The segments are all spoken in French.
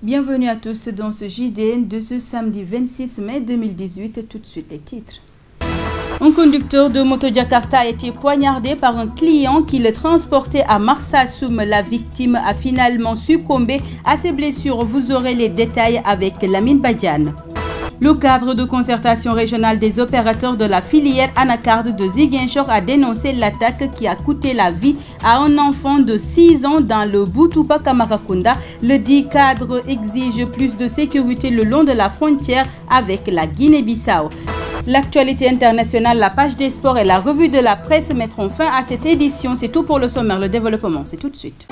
Bienvenue à tous dans ce JDN de ce samedi 26 mai 2018. Tout de suite les titres. Un conducteur de moto Jakarta a été poignardé par un client qui le transportait à Marsassoum. La victime a finalement succombé à ses blessures. Vous aurez les détails avec Lamine Badiane. Le cadre de concertation régionale des opérateurs de la filière anacarde de Ziguinchor a dénoncé l'attaque qui a coûté la vie à un enfant de 6 ans dans le Boutoupa Kamarakunda. Le dit cadre exige plus de sécurité le long de la frontière avec la Guinée-Bissau. L'actualité internationale, la page des sports et la revue de la presse mettront fin à cette édition. C'est tout pour le sommaire. Le développement, c'est tout de suite.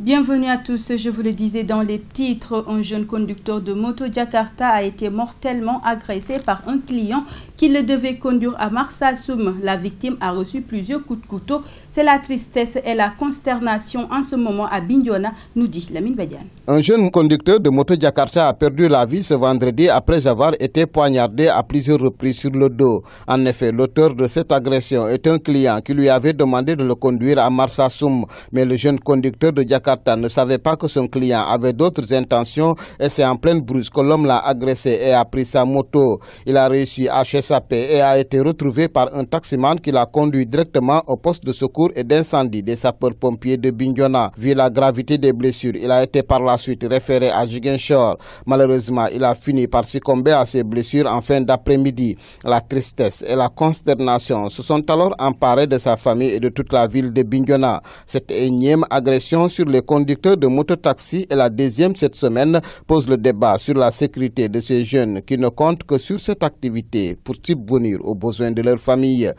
Bienvenue à tous, je vous le disais dans les titres, un jeune conducteur de moto Jakarta a été mortellement agressé par un client qui le devait conduire à Marsassoum. La victime a reçu plusieurs coups de couteau. C'est la tristesse et la consternation en ce moment à Bignona, nous dit Lamine Badiane. Un jeune conducteur de moto Jakarta a perdu la vie ce vendredi après avoir été poignardé à plusieurs reprises sur le dos. En effet, l'auteur de cette agression est un client qui lui avait demandé de le conduire à Marsassoum, mais le jeune conducteur de Jakarta ne savait pas que son client avait d'autres intentions et c'est en pleine brousse que l'homme l'a agressé et a pris sa moto. Il a réussi à s'échapper et a été retrouvé par un taximan qui l'a conduit directement au poste de secours et d'incendie des sapeurs-pompiers de Bignona. Vu la gravité des blessures, il a été par la suite référé à Ziguinchor. Malheureusement, il a fini par succomber à ses blessures en fin d'après-midi. La tristesse et la consternation se sont alors emparés de sa famille et de toute la ville de Bignona. Cette énième agression sur les conducteurs de mototaxi et la deuxième cette semaine pose le débat sur la sécurité de ces jeunes qui ne comptent que sur cette activité pour subvenir aux besoins de leur famille.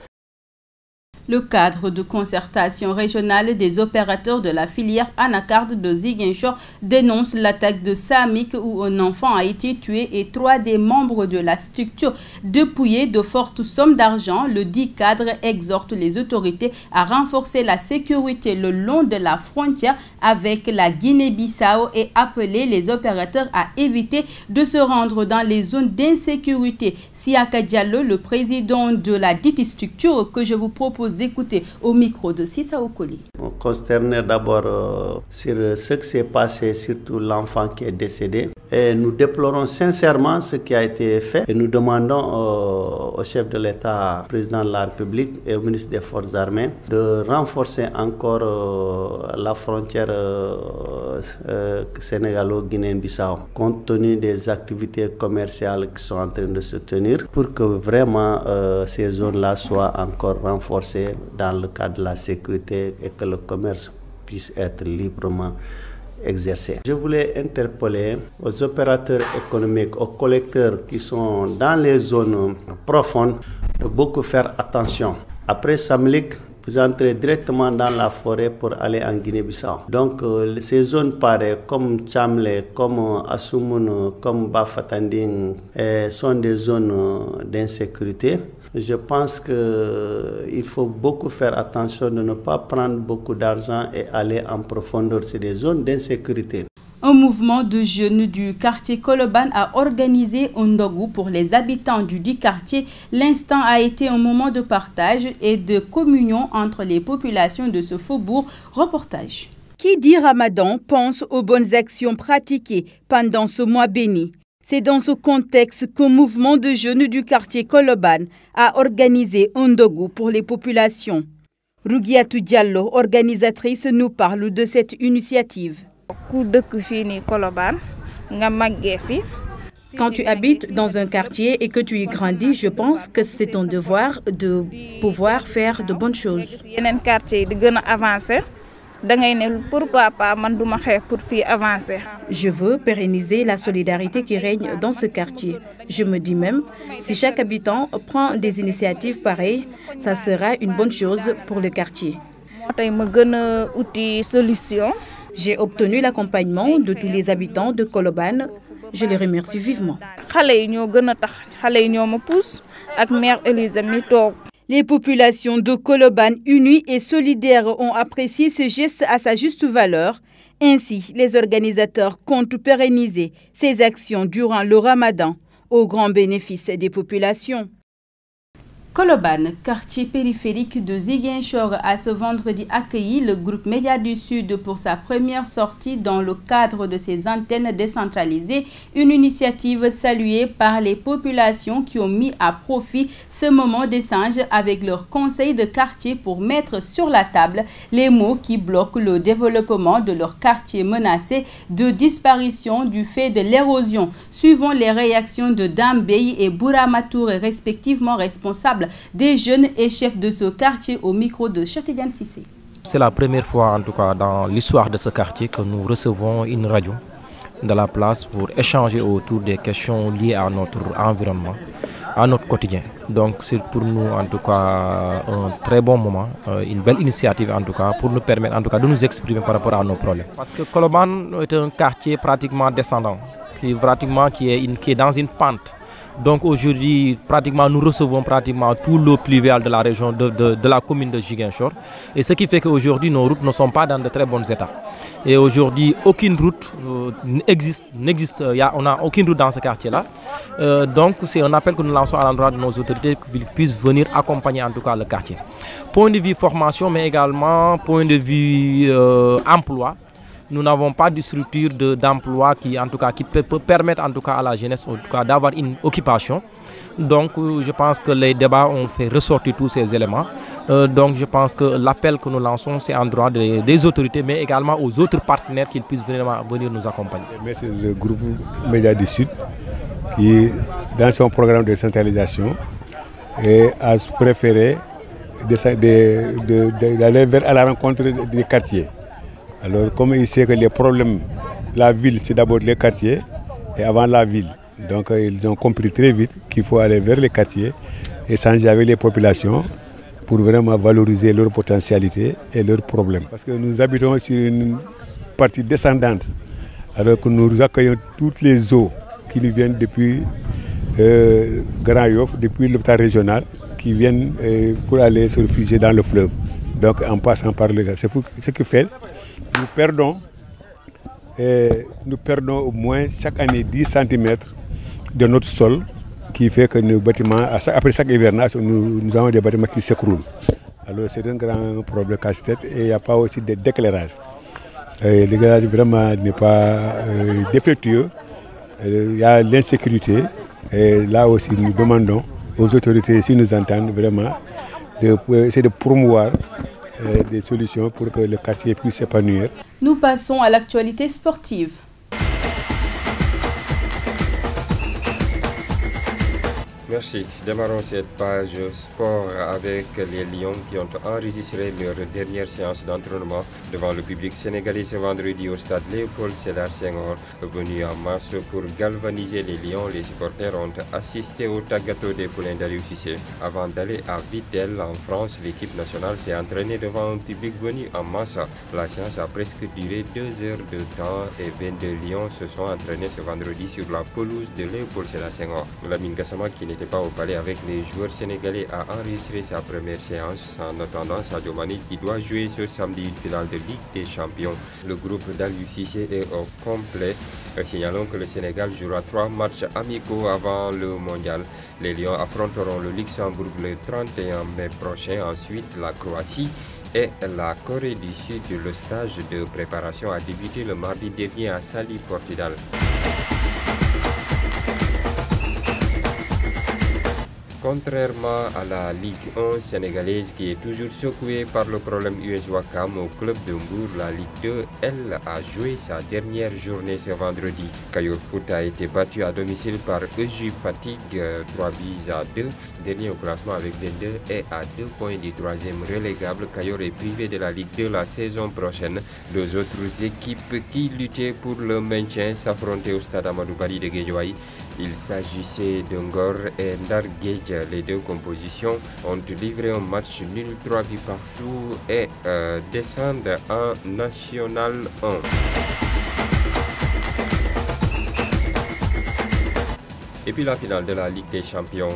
Le cadre de concertation régionale des opérateurs de la filière anacarde de Ziguinchor dénonce l'attaque de Samik où un enfant a été tué et 3 des membres de la structure dépouillés de fortes sommes d'argent. Le dit cadre exhorte les autorités à renforcer la sécurité le long de la frontière avec la Guinée-Bissau et appeler les opérateurs à éviter de se rendre dans les zones d'insécurité. Siaka Diallo, le président de la dite structure que je vous propose d'écouter au micro de Sissa Okoli. Consterné d'abord sur ce qui s'est passé, surtout l'enfant qui est décédé. Et nous déplorons sincèrement ce qui a été fait et nous demandons au chef de l'État, président de la République et au ministre des Forces armées de renforcer encore la frontière sénégalo-guinéen-Bissau compte tenu des activités commerciales qui sont en train de se tenir pour que vraiment ces zones-là soient encore renforcées dans le cadre de la sécurité et que le commerce puisse être librement exercé. Je voulais interpeller aux opérateurs économiques, aux collecteurs qui sont dans les zones profondes de beaucoup faire attention. Après Samlik, vous entrez directement dans la forêt pour aller en Guinée-Bissau. Donc ces zones pareilles comme Tchamlé, comme Asoumoun, comme Bafatanding sont des zones d'insécurité. Je pense qu'il faut beaucoup faire attention de ne pas prendre beaucoup d'argent et aller en profondeur. C'est des zones d'insécurité. Un mouvement de jeunes du quartier Koloban a organisé un ndogu pour les habitants du dit quartier. L'instant a été un moment de partage et de communion entre les populations de ce faubourg. Reportage. Qui dit Ramadan pense aux bonnes actions pratiquées pendant ce mois béni. C'est dans ce contexte qu'un mouvement de jeunes du quartier Koloban a organisé un ndogu pour les populations. Rougiatou Diallo, organisatrice, nous parle de cette initiative. Quand tu habites dans un quartier et que tu y grandis, je pense que c'est ton devoir de pouvoir faire de bonnes choses. Je veux pérenniser la solidarité qui règne dans ce quartier. Je me dis même, si chaque habitant prend des initiatives pareilles, ça sera une bonne chose pour le quartier. J'ai obtenu l'accompagnement de tous les habitants de Koloban. Je les remercie vivement. Les populations de Koloban unies et solidaires ont apprécié ce geste à sa juste valeur. Ainsi, les organisateurs comptent pérenniser ces actions durant le Ramadan au grand bénéfice des populations. Colobane, quartier périphérique de Ziguinchor, a ce vendredi accueilli le groupe Média du Sud pour sa première sortie dans le cadre de ses antennes décentralisées, une initiative saluée par les populations qui ont mis à profit ce moment d'échange avec leurs conseils de quartier pour mettre sur la table les maux qui bloquent le développement de leur quartier menacé de disparition du fait de l'érosion. Suivant les réactions de Dambey et Bouramatour, respectivement responsables des jeunes et chefs de ce quartier au micro de Chatidiane Sissé. C'est la première fois, en tout cas dans l'histoire de ce quartier, que nous recevons une radio de la place pour échanger autour des questions liées à notre environnement, à notre quotidien. Donc c'est pour nous en tout cas un très bon moment, une belle initiative en tout cas pour nous permettre en tout cas de nous exprimer par rapport à nos problèmes. Parce que Colobane est un quartier pratiquement descendant, qui est dans une pente. Donc aujourd'hui, pratiquement, nous recevons pratiquement tout l'eau pluviale de la région de la commune de Ziguinchor. Et ce qui fait qu'aujourd'hui, nos routes ne sont pas dans de très bons états. Et aujourd'hui, aucune route n'existe. On n'a aucune route dans ce quartier-là. Donc c'est un appel que nous lançons à l'endroit de nos autorités qu'ils puissent venir accompagner en tout cas le quartier. Point de vue formation, mais également point de vue emploi. Nous n'avons pas de structure d'emploi qui peut permettre en tout cas à la jeunesse en tout cas d'avoir une occupation. Donc je pense que les débats ont fait ressortir tous ces éléments. Donc je pense que l'appel que nous lançons, c'est en droit des autorités, mais également aux autres partenaires qu'ils puissent venir nous accompagner. C'est le groupe Média du Sud qui, dans son programme de centralisation, a préféré d'aller à la rencontre des quartiers. Alors, comme il sait que les problèmes, la ville, c'est d'abord les quartiers et avant la ville. Donc, ils ont compris très vite qu'il faut aller vers les quartiers, échanger avec les populations pour vraiment valoriser leur potentialité et leurs problèmes. Parce que nous habitons sur une partie descendante, alors que nous accueillons toutes les eaux qui nous viennent depuis Grand Yoff, depuis l'hôpital régional, qui viennent pour aller se réfugier dans le fleuve. Donc, en passant par le gaz. C'est ce qui fait. Nous perdons au moins chaque année 10 cm de notre sol, qui fait que nos bâtiments, après chaque hivernage, nous avons des bâtiments qui s'écroulent. Alors c'est un grand problème casse-tête et il n'y a pas aussi d'éclairage. L'éclairage vraiment n'est pas défectueux, il y a l'insécurité et là aussi nous demandons aux autorités, si nous entendent vraiment, d'essayer de promouvoir des solutions pour que le quartier puisse s'épanouir. Nous passons à l'actualité sportive. Merci. Démarrons cette page sport avec les Lions qui ont enregistré leur dernière séance d'entraînement devant le public sénégalais ce vendredi au stade Léopold Sédar Senghor. Venus en masse pour galvaniser les Lions, les supporters ont assisté au tagato des poulains d'Aliou Cissé. Avant d'aller à Vittel en France, l'équipe nationale s'est entraînée devant un public venu en masse. La séance a presque duré 2 heures de temps et 22 Lions se sont entraînés ce vendredi sur la pelouse de Léopold Sédar Senghor. Lamine Gassama, qui n'était pas au palais avec les joueurs sénégalais, a enregistré sa première séance en attendant Sadio Mané qui doit jouer ce samedi une finale de Ligue des Champions. Le groupe d'Aliou Cissé est au complet. Signalons que le Sénégal jouera 3 matchs amicaux avant le mondial. Les Lions affronteront le Luxembourg le 31 mai prochain, ensuite la Croatie et la Corée du Sud. Le stage de préparation a débuté le mardi dernier à Saly, Portugal. Contrairement à la Ligue 1 sénégalaise qui est toujours secouée par le problème US Ouakam, au club de Mbour, la Ligue 2, elle, a joué sa dernière journée ce vendredi. Kayor Foot a été battu à domicile par EJ Fatigue 3-2, dernier au classement avec 22 et à 2 points du 3e relégable. Kayor est privé de la Ligue 2 la saison prochaine. 2 autres équipes qui luttaient pour le maintien s'affrontaient au stade Amadou Barry de Guédiawaye. Il s'agissait de Ngor et Ndar Guedj. Les deux compositions ont livré un match nul 3 buts partout et descendent en National 1. Et puis la finale de la Ligue des Champions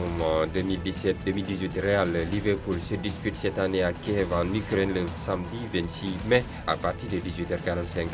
2017-2018, Real Liverpool se dispute cette année à Kiev en Ukraine le samedi 26 mai à partir de 18h45.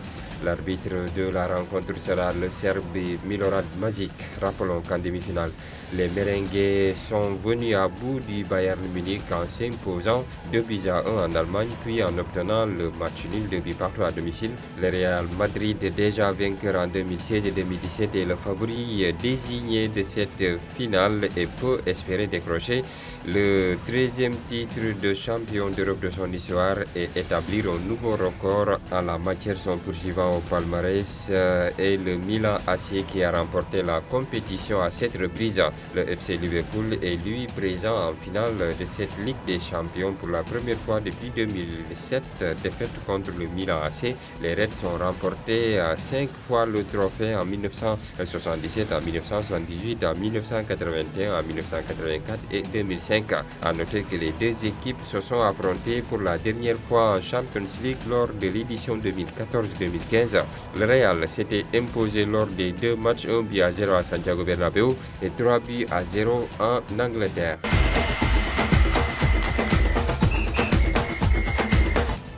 L'arbitre de la rencontre sera le Serbe Milorad Mazic. Rappelons qu'en demi-finale, les Merengues sont venus à bout du Bayern Munich en s'imposant 2-1 en Allemagne, puis en obtenant le match nul 2-2 à domicile. Le Real Madrid, déjà vainqueur en 2016 et 2017, est le favori désigné de cette finale et peut espérer décrocher le 13e titre de champion d'Europe de son histoire et établir un nouveau record en la matière. Son poursuivant au palmarès est le Milan AC qui a remporté la compétition à 7 reprises. Le FC Liverpool est lui présent en finale de cette Ligue des Champions pour la première fois depuis 2007. Défaite contre le Milan AC, les Reds ont remporté 5 fois le trophée en 1977, en 1978, en 1981, en 1984 et 2005. A noter que les deux équipes se sont affrontées pour la dernière fois en Champions League lors de l'édition 2014-2015. Le Real s'était imposé lors des deux matchs 1-0 à Santiago Bernabéu et 3-0 en Angleterre.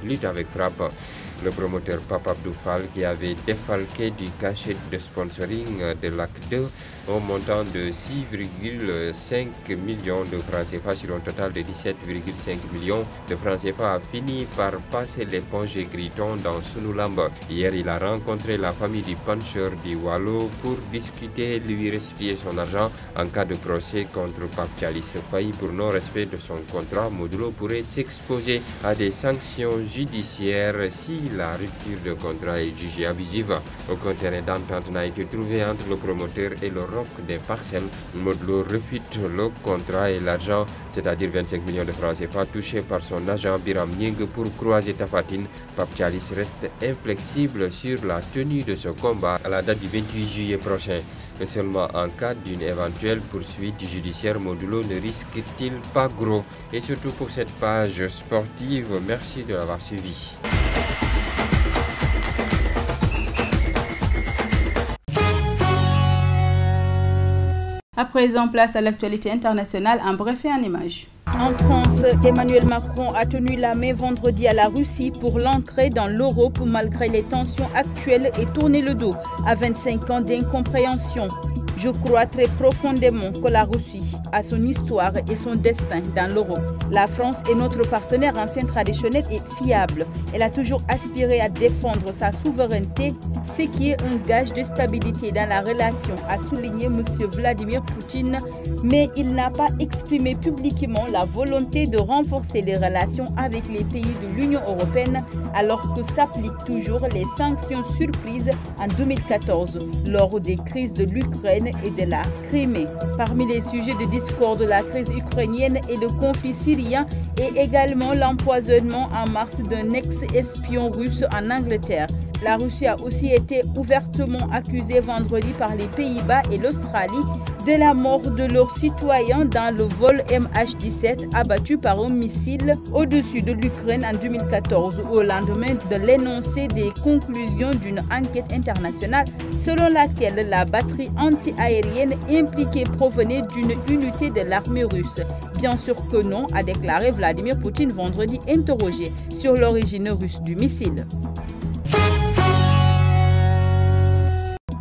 Lutte avec frappe. Le promoteur Pape Abdou Fall, qui avait défalqué du cachet de sponsoring de l'AC2 au montant de 6,5 millions de francs CFA sur un total de 17,5 millions de francs CFA, a fini par passer l'éponge, écrit-on dans Sunulamb. Hier, il a rencontré la famille du puncheur du Wallo pour discuter et lui restituer son argent en cas de procès contre Pape Thialis Faye pour non-respect de son contrat. Modulo pourrait s'exposer à des sanctions judiciaires si la rupture de contrat est jugée abusive. Aucun terrain d'entente n'a été trouvé entre le promoteur et le ROC des Parcelles. Modulo refute le contrat et l'argent, c'est-à-dire 25 millions de francs CFA touchés par son agent Biram Nying pour croiser Tapha Tine. Pape Thialis reste inflexible sur la tenue de ce combat à la date du 28 juillet prochain. Mais seulement en cas d'une éventuelle poursuite judiciaire, Modulo ne risque-t-il pas gros? Et surtout pour cette page sportive, merci de l'avoir suivi. À présent, place à l'actualité internationale en bref et en images. En France, Emmanuel Macron a tenu la main vendredi à la Russie pour l'entrée dans l'Europe malgré les tensions actuelles et tourné le dos à 25 ans d'incompréhension. Je crois très profondément que la Russie a son histoire et son destin dans l'Europe. La France est notre partenaire ancien traditionnel et fiable. Elle a toujours aspiré à défendre sa souveraineté, ce qui est un gage de stabilité dans la relation, a souligné M. Vladimir Poutine, mais il n'a pas exprimé publiquement la volonté de renforcer les relations avec les pays de l'Union européenne alors que s'appliquent toujours les sanctions surprises en 2014 lors des crises de l'Ukraine et de la Crimée. Parmi les sujets de discours de la crise ukrainienne et le conflit syrien et également l'empoisonnement en mars d'un ex-espion russe en Angleterre. La Russie a aussi été ouvertement accusée vendredi par les Pays-Bas et l'Australie de la mort de leurs citoyens dans le vol MH17 abattu par un missile au-dessus de l'Ukraine en 2014 au lendemain de l'énoncé des conclusions d'une enquête internationale selon laquelle la batterie anti-aérienne impliquée provenait d'une unité de l'armée russe. Bien sûr que non, a déclaré Vladimir Poutine vendredi interrogé sur l'origine russe du missile.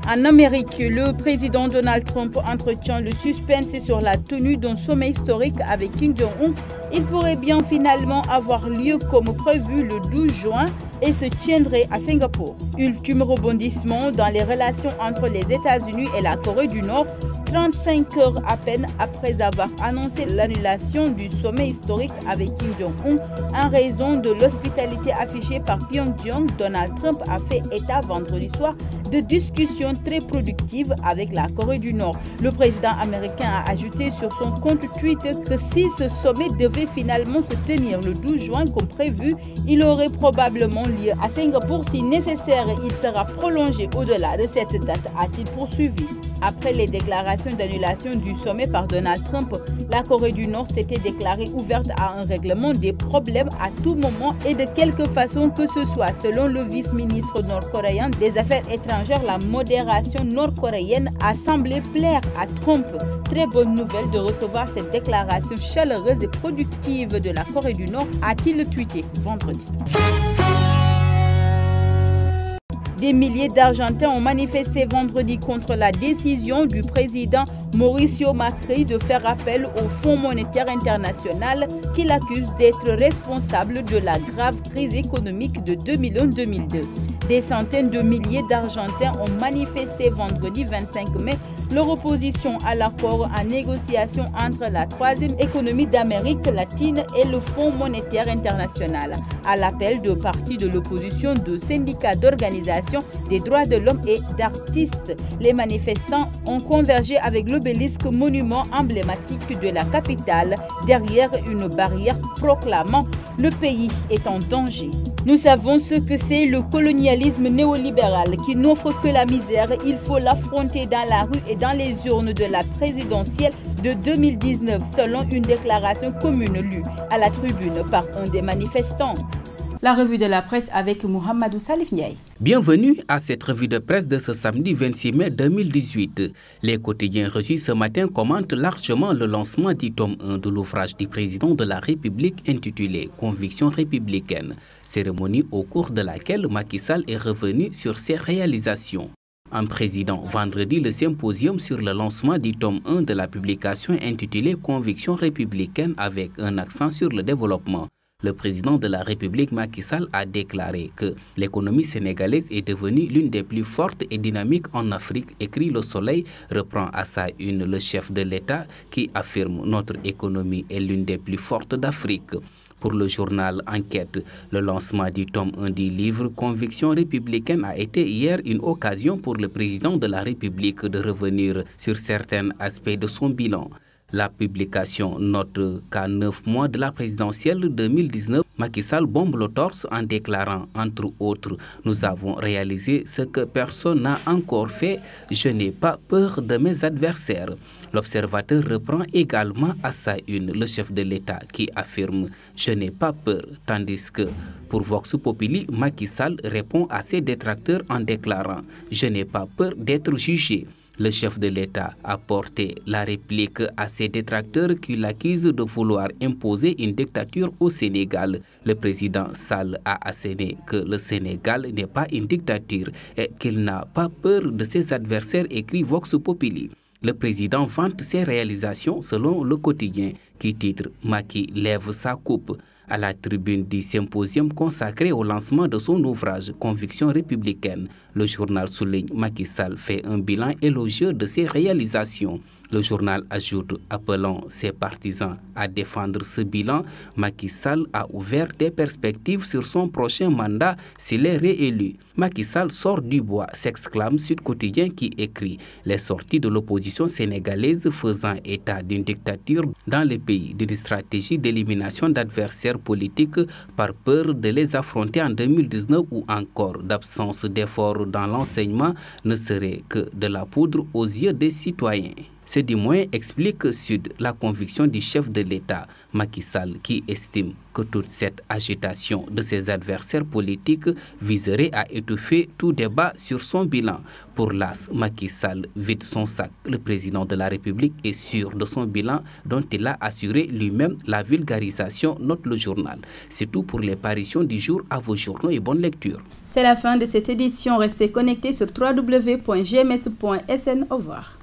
En Amérique, le président Donald Trump entretient le suspense sur la tenue d'un sommet historique avec Kim Jong-un. Il pourrait bien finalement avoir lieu comme prévu le 12 juin et se tiendrait à Singapour. Ultime rebondissement dans les relations entre les États-Unis et la Corée du Nord, 35 heures à peine après avoir annoncé l'annulation du sommet historique avec Kim Jong-un en raison de l'hospitalité affichée par Pyongyang. Donald Trump a fait état vendredi soir de discussions très productives avec la Corée du Nord. Le président américain a ajouté sur son compte Twitter que si ce sommet devait finalement se tenir le 12 juin comme prévu, il aurait probablement lieu à Singapour. Si nécessaire, il sera prolongé au-delà de cette date, a-t-il poursuivi. Après les déclarations d'annulation du sommet par Donald Trump, la Corée du Nord s'était déclarée ouverte à un règlement des problèmes à tout moment et de quelque façon que ce soit. Selon le vice-ministre nord-coréen des Affaires étrangères, la modération nord-coréenne a semblé plaire à Trump. Très bonne nouvelle de recevoir cette déclaration chaleureuse et productive de la Corée du Nord, a-t-il tweeté vendredi. Des milliers d'Argentins ont manifesté vendredi contre la décision du président Mauricio Macri de faire appel au Fonds monétaire international qu'il accuse d'être responsable de la grave crise économique de 2001-2002. Des centaines de milliers d'Argentins ont manifesté vendredi 25 mai leur opposition à l'accord en négociation entre la troisième économie d'Amérique latine et le Fonds monétaire international. À l'appel de partis de l'opposition, de syndicats, d'organisations des droits de l'homme et d'artistes, les manifestants ont convergé avec l'obélisque, monument emblématique de la capitale, derrière une barrière proclamant « Le pays est en danger ». Nous savons ce que c'est le colonialisme néolibéral qui n'offre que la misère. Il faut l'affronter dans la rue et dans les urnes de la présidentielle de 2019, selon une déclaration commune lue à la tribune par un des manifestants. La revue de la presse avec Mohamedou Salif Ndiaye. Bienvenue à cette revue de presse de ce samedi 26 mai 2018. Les quotidiens reçus ce matin commentent largement le lancement du tome 1 de l'ouvrage du président de la République intitulé « Conviction républicaine », cérémonie au cours de laquelle Macky Sall est revenu sur ses réalisations. En présidant vendredi le symposium sur le lancement du tome 1 de la publication intitulée « Conviction républicaine » avec un accent sur le développement. Le président de la République Macky Sall a déclaré que l'économie sénégalaise est devenue l'une des plus fortes et dynamiques en Afrique. Écrit Le Soleil reprend à sa une le chef de l'État qui affirme notre économie est l'une des plus fortes d'Afrique. Pour le journal Enquête, le lancement du tome 1 du livre Conviction républicaine a été hier une occasion pour le président de la République de revenir sur certains aspects de son bilan. La publication note qu'à 9 mois de la présidentielle 2019, Macky Sall bombe le torse en déclarant, entre autres, « Nous avons réalisé ce que personne n'a encore fait. Je n'ai pas peur de mes adversaires ». L'Observateur reprend également à sa une le chef de l'État qui affirme « Je n'ai pas peur », tandis que pour Vox Populi, Macky Sall répond à ses détracteurs en déclarant « Je n'ai pas peur d'être jugé ». Le chef de l'État a porté la réplique à ses détracteurs qui l'accusent de vouloir imposer une dictature au Sénégal. Le président Sall a asséné que le Sénégal n'est pas une dictature et qu'il n'a pas peur de ses adversaires, écrit Vox Populi. Le président vante ses réalisations selon Le Quotidien qui titre « Macky lève sa coupe ». À la tribune du symposium consacré au lancement de son ouvrage Conviction républicaine, le journal souligne Macky Sall fait un bilan élogieux de ses réalisations. Le journal ajoute, appelant ses partisans à défendre ce bilan, Macky Sall a ouvert des perspectives sur son prochain mandat s'il est réélu. Macky Sall sort du bois, s'exclame Sud Quotidien qui écrit « Les sorties de l'opposition sénégalaise faisant état d'une dictature dans le pays, d'une stratégie d'élimination d'adversaires politiques par peur de les affronter en 2019 ou encore d'absence d'efforts dans l'enseignement ne serait que de la poudre aux yeux des citoyens ». C'est du moins, explique Sud, la conviction du chef de l'État, Macky Sall, qui estime que toute cette agitation de ses adversaires politiques viserait à étouffer tout débat sur son bilan. Pour l'AS, Macky Sall vide son sac. Le président de la République est sûr de son bilan dont il a assuré lui-même la vulgarisation, note le journal. C'est tout pour les parutions du jour. À vos journaux et bonne lecture. C'est la fin de cette édition. Restez connectés sur www.gms.sn. Au revoir.